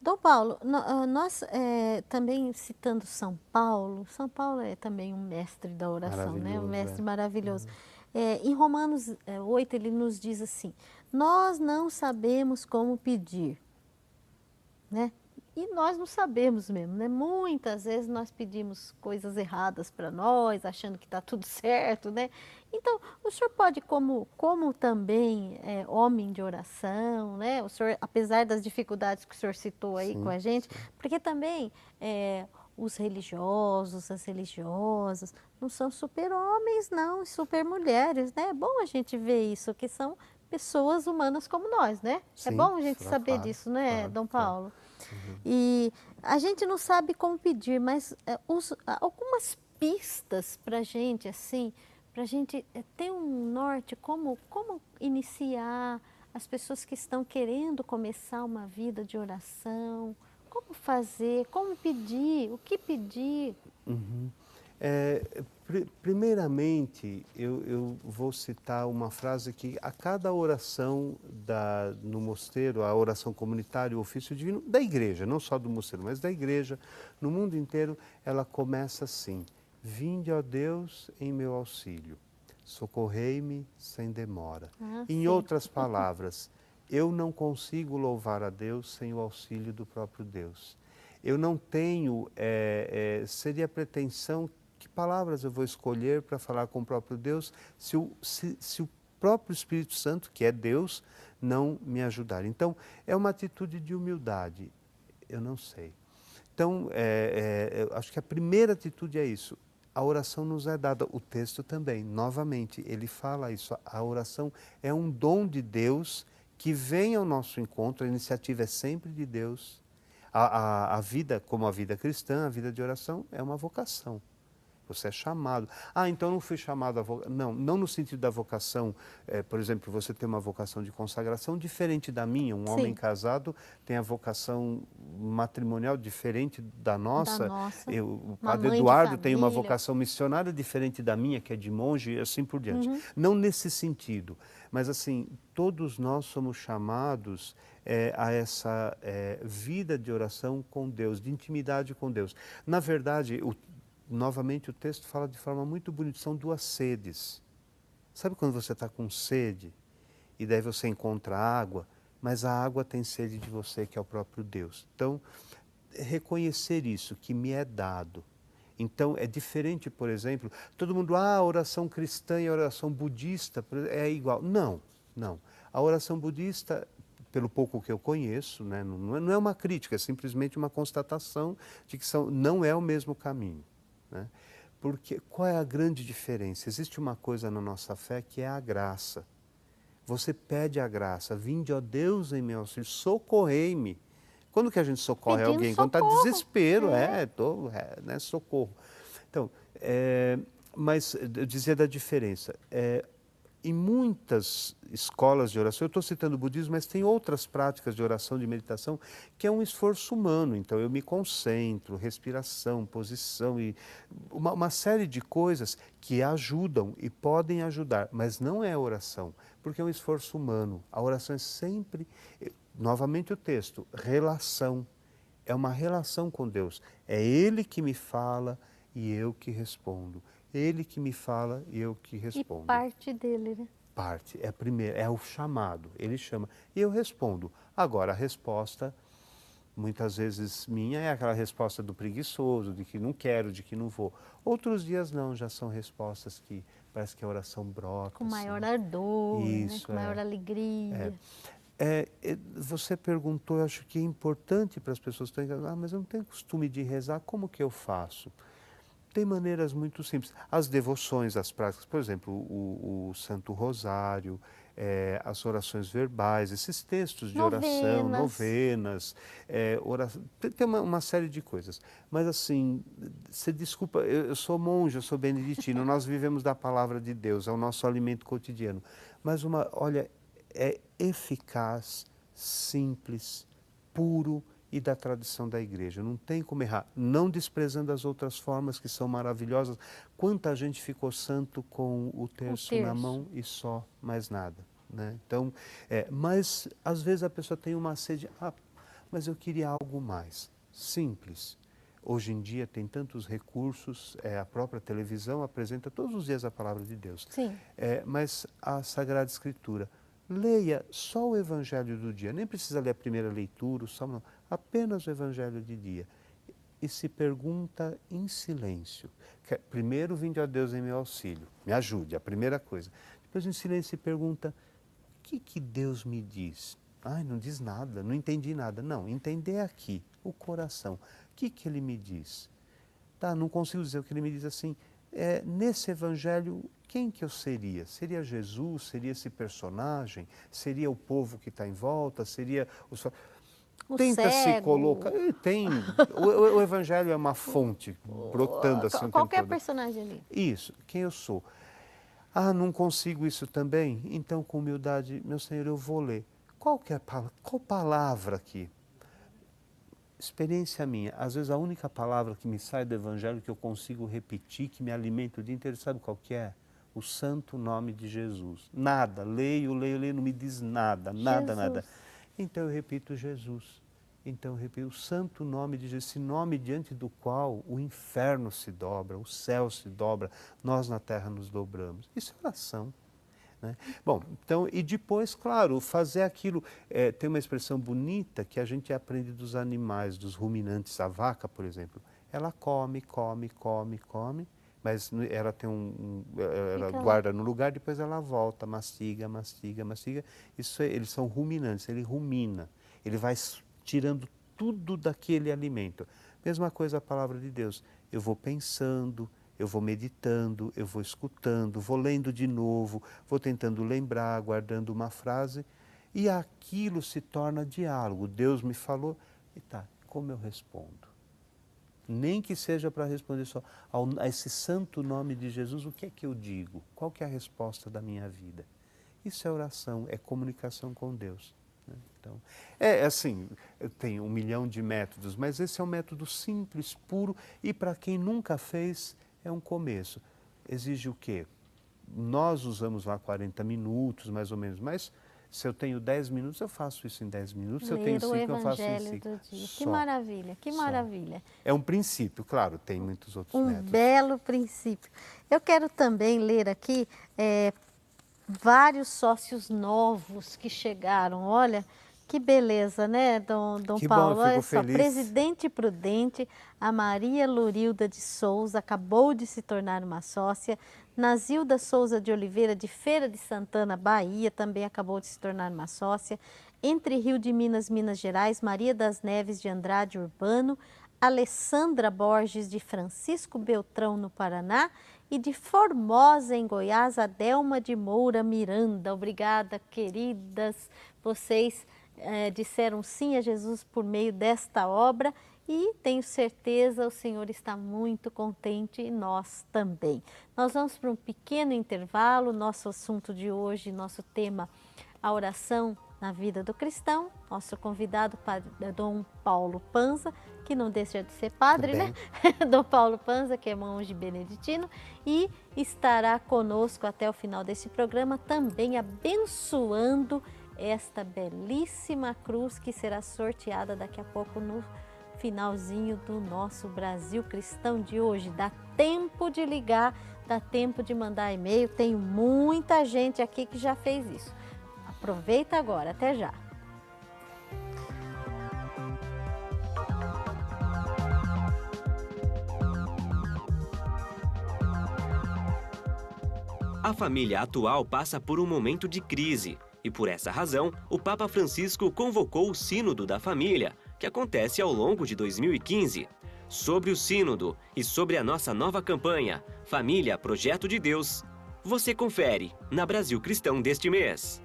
Dom Paulo, nós também citando São Paulo é também um mestre da oração, né? Um Maravilhoso, mestre é. maravilhoso. Em Romanos 8, ele nos diz assim: nós não sabemos como pedir, né? E nós não sabemos mesmo, né? Muitas vezes nós pedimos coisas erradas para nós, achando que está tudo certo, né? Então, o senhor pode, como também é homem de oração, né? O senhor, apesar das dificuldades que o senhor citou aí com Sim, a gente, sim. porque também os religiosos, as religiosas, não são super-homens, não, super-mulheres, né? É bom a gente ver isso, que são pessoas humanas como nós, né? É Sim, bom a gente saber claro, disso, né, claro, Dom claro. Paulo? Uhum. E a gente não sabe como pedir, mas algumas pistas para a gente, assim, para a gente ter um norte, como iniciar as pessoas que estão querendo começar uma vida de oração, como fazer, como pedir, o que pedir. Uhum. Primeiramente, eu vou citar uma frase que a cada oração no mosteiro, a oração comunitária, o ofício divino, da igreja, não só do mosteiro, mas da igreja, no mundo inteiro, ela começa assim: Vinde, ó Deus, em meu auxílio, socorrei-me sem demora. Ah, Em sim. outras palavras, eu não consigo louvar a Deus sem o auxílio do próprio Deus. Eu não tenho, seria pretensão, que palavras eu vou escolher para falar com o próprio Deus se o próprio Espírito Santo, que é Deus, não me ajudar. Então, é uma atitude de humildade. Eu não sei. Então, eu acho que a primeira atitude é isso. A oração nos é dada, o texto também, novamente, ele fala isso. A oração é um dom de Deus que vem ao nosso encontro, a iniciativa é sempre de Deus. A vida, como a vida cristã, a vida de oração, é uma vocação. Você é chamado. Ah, então não fui chamado a vocação. Não, não no sentido da vocação. Por exemplo, você tem uma vocação de consagração diferente da minha. Um homem Sim, casado tem a vocação matrimonial diferente da da nossa. nossa, O uma padre mãe de Eduardo tem uma família. vocação missionária diferente da minha, que é de monge, e assim por diante. Uhum. Não nesse sentido, mas assim, todos nós somos chamados a essa vida de oração com Deus, de intimidade com Deus. Na verdade, novamente o texto fala de forma muito bonita, são duas sedes. Sabe quando você está com sede e daí você encontra água, mas a água tem sede de você, que é o próprio Deus. Então, reconhecer isso, que me é dado. Então, é diferente, por exemplo, todo mundo, a oração cristã e a oração budista é igual. Não, não. A oração budista, pelo pouco que eu conheço, né, não é uma crítica, é simplesmente uma constatação de que não é o mesmo caminho. Né? Porque qual é a grande diferença? Existe uma coisa na nossa fé que é a graça. Você pede a graça, vinde, ó Deus, em meu auxílio, socorrei-me. Quando que a gente socorre Pedindo alguém? Quando está socorro. desespero, É. né, socorro. Então, mas eu dizia da diferença. Em muitas escolas de oração, eu estou citando o budismo, mas tem outras práticas de oração, de meditação, que é um esforço humano. Então, eu me concentro, respiração, posição e uma série de coisas que ajudam e podem ajudar, mas não é oração, porque é um esforço humano. A oração é sempre, novamente o texto, relação. É uma relação com Deus. É Ele que me fala e eu que respondo. Ele que me fala e eu que E respondo. parte dele, né? Parte, é a primeira, é o chamado. Ele chama e eu respondo. Agora, a resposta, muitas vezes minha, é aquela resposta do preguiçoso, de que não quero, de que não vou. Outros dias não, já são respostas que parece que a oração Com brota, maior assim. ardor, né? Isso, Com maior alegria. você perguntou, eu acho que é importante para as pessoas que estão mas eu não tenho costume de rezar, como que eu faço? Tem maneiras muito simples. As devoções, as práticas, por exemplo, o Santo Rosário, as orações verbais, esses textos de oração, Novenas. novenas, tem uma série de coisas. Mas assim, você desculpa, eu sou monge, eu sou beneditino, nós vivemos da palavra de Deus, é o nosso alimento cotidiano. Mas olha, é eficaz, simples, puro e da tradição da igreja. Não tem como errar. Não desprezando as outras formas que são maravilhosas. Quanta gente ficou santo com o O terço na terço. mão e só, mais nada. Né? Então, mas às vezes a pessoa tem uma sede. mas eu queria algo mais simples. Hoje em dia tem tantos recursos, a própria televisão apresenta todos os dias a palavra de Deus. Sim. Mas a Sagrada Escritura, leia só o Evangelho do dia, nem precisa ler a primeira leitura, o Salmo, não, apenas o Evangelho de dia. E se pergunta em silêncio. Primeiro, vinde a Deus em meu auxílio, me ajude, a primeira coisa. Depois, em silêncio, se pergunta, o que Deus me diz? Ai, não diz nada, não entendi nada. Não, entender aqui, o coração. O que Ele me diz? Tá, não consigo dizer o que Ele me diz assim. Nesse Evangelho, quem que eu seria? Seria Jesus? Seria esse personagem? Seria o povo que está em volta? Seria O Tenta cego. se colocar. O Evangelho é uma fonte brotando assim o tempo Qualquer todo. personagem ali. Isso, quem eu sou. Ah, não consigo isso também? Então, com humildade, meu Senhor, eu vou ler. Qual palavra aqui? Experiência minha. Às vezes a única palavra que me sai do Evangelho que eu consigo repetir, que me alimenta o dia inteiro, sabe qual que é? O santo nome de Jesus. Nada, leio, não me diz nada, nada. Então eu repito Jesus. Então eu repito o santo nome de Jesus, esse nome diante do qual o inferno se dobra, o céu se dobra, nós na terra nos dobramos. Isso é oração. Né? Bom, então, e depois, claro, fazer aquilo, tem uma expressão bonita que a gente aprende dos animais, dos ruminantes, a vaca, por exemplo, ela come, mas ela tem ela guarda no lugar, depois ela volta, mastiga. Eles são ruminantes, ele rumina, ele vai tirando tudo daquele alimento. Mesma coisa a palavra de Deus, eu vou pensando, eu vou meditando, eu vou escutando, vou lendo de novo, vou tentando lembrar, guardando uma frase, e aquilo se torna diálogo. Deus me falou, e tá, como eu respondo? Nem que seja para responder só a esse santo nome de Jesus, o que é que eu digo? Qual que é a resposta da minha vida? Isso é oração, é comunicação com Deus. Né? Então, assim, tem 1 milhão de métodos, mas esse é um método simples, puro, e para quem nunca fez, é um começo. Exige o quê? Nós usamos lá 40 minutos, mais ou menos, mas se eu tenho 10 minutos, eu faço isso em 10 minutos. Se eu tenho 5, eu faço em 5. Que maravilha, que maravilha. É um princípio, claro, tem muitos outros métodos. Um belo princípio. Eu quero também ler aqui vários sócios novos que chegaram. Olha, que beleza, né, Dom Que Paulo? bom, eu fico Olha só, feliz. Presidente Prudente, a Maria Lorilda de Souza acabou de se tornar uma sócia. Nazilda Souza de Oliveira, de Feira de Santana, Bahia, também acabou de se tornar uma sócia. Entre Rio de Minas, Minas Gerais, Maria das Neves de Andrade Urbano, Alessandra Borges de Francisco Beltrão, no Paraná, e de Formosa, em Goiás, Adelma de Moura Miranda. Obrigada, queridas. Vocês disseram sim a Jesus por meio desta obra. E tenho certeza o Senhor está muito contente e nós também. Nós vamos para um pequeno intervalo, nosso assunto de hoje, nosso tema, a oração na vida do cristão. Nosso convidado, Dom Paulo Panza, que não deixa de ser padre, né? Dom Paulo Panza, que é monge beneditino, e estará conosco até o final desse programa, também abençoando esta belíssima cruz que será sorteada daqui a pouco no finalzinho do nosso Brasil Cristão de hoje. Dá tempo de ligar, dá tempo de mandar e-mail, tem muita gente aqui que já fez isso. Aproveita agora, até já. A família atual passa por um momento de crise e, por essa razão, o Papa Francisco convocou o Sínodo da Família, que acontece ao longo de 2015. Sobre o Sínodo e sobre a nossa nova campanha, Família Projeto de Deus, você confere na Brasil Cristão deste mês.